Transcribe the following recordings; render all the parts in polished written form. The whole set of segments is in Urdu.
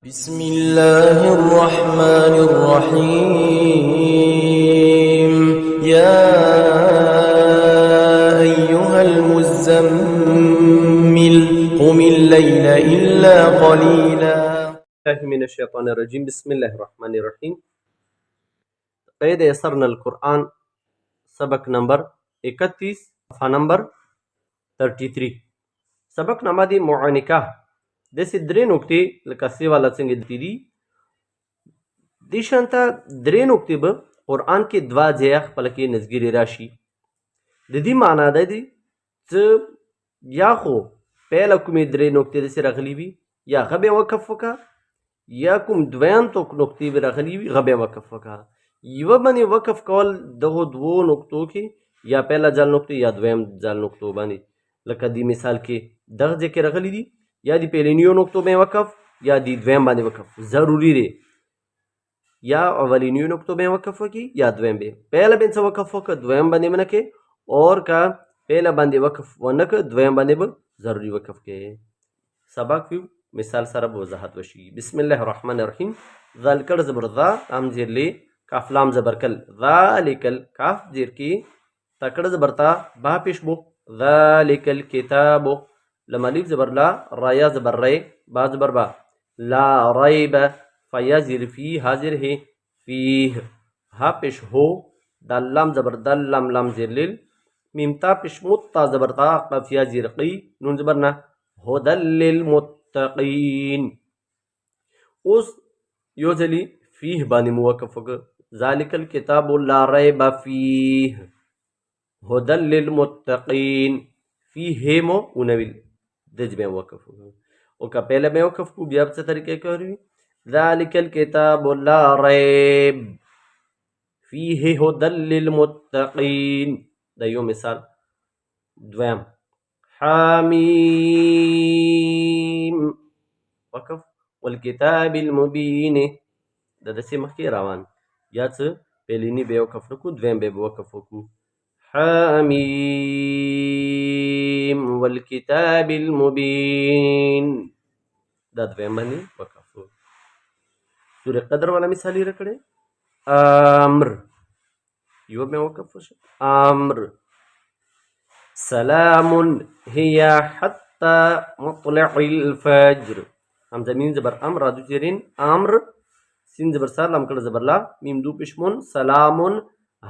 بسم الله الرحمن الرحيم يا أيها المزمل قم الليل إلا قليلا من الشيطان الرجيم بسم الله الرحمن الرحيم قید یسرنا القرآن سبق نمبر 31 صفحہ نمبر 33 سبق نامه دی معنکه داسې درې نقطې لکه سی والا څنګه دي دې شانته درې نقطې به قرآن کې دوه ځایه خپله کې نظګیرې راشي د دې معنا دا دی څه یا خو پیله کومې درې نقطې داسې راغلي وي یا هغه به وقف وکړه یا کوم دویم نقطې به راغلي وي هغه به وقف وکړه یوه باندې وقف کول دغو دوو نقطو کې یا پیله ځل نقطې یا دویم ځل نقطو باندې لکه دې مثال کې دغه ځای کې راغلي دي یا د پیلنیو نقطو باندې وقف یا د دویم باندې وقف ضروري دی یا اولینیو نقطو باندې وقف وکړي یا دویم باندې پیله باندې وقف وکړه دویم باندې ونه کې اور کا پیله باندې وقف ونه کړه دویم باندې به ضروري وقف کې سبق ویو مثال سره به وضاحت وشي بسم الله الرحمن الرحیم ذالک زبر ذا لام زیر لی کاف لام زبر کل ذالک کاف زیر کی تکړه زبر تا با پیش بو ذالک الکتاب لما لیف زبر لا رایا زبر ری با زبر با لا ریب فیا زیر فی حاضر ہے فیه ها پیش ہو دال لام زبر دال لام لام زیر لیل میم تا پیش متا زبر تا قافیا زیر قی نون زبر نا هدل للمتقین اوس یو ځلې فیه باندې موقف وکړه ذالک الکتاب لا ریب فیه هدل للمتقین فیه مو اونویل دج میں وقف او کا پہلے میں وقف کو بیا څه طریقے کوي ذالک الکتاب لا ریب فیه هدى للمتقین دا یو مثال دویم حامیم وقف والکتاب المبین دا دسې مخکې روان یا څه پهلینی به وقف نکو دویم به وقف وکړو حمیم والکتاب المبین دا دویم باندې وقف سورة قدر والا مثال یې راکړی امر یو به وقف وشو امر سلام هي حتى مطلع الفجر همزه میم زبر امر رادو زیرین امر سین زبر سار لام کړه زبر لا میم دو پشمون سلامون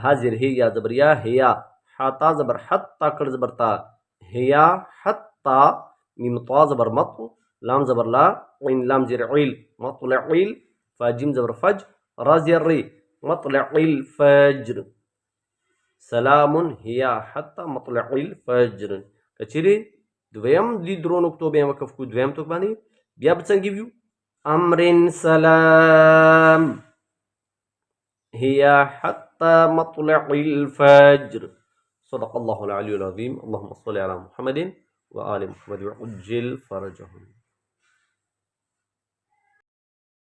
حاضر هي یا زبر یا هيا حتا زبر حتا کړه زبر تا هيا حتا میم طا زبر مط لام زبر لا عين لام زر عيل مطلع عيل فاجم زبر فج را زر ري مطلع الفجر سلام هي حتى مطلع الفجر کچری دویم دی درو نقطو به وقف کو دویم تو باندې بیا څنګه ویو امر سلام هي حتى مطلع الفجر صدق الله العلي العظيم اللهم صل على محمد وآل محمد وعجل فرجهم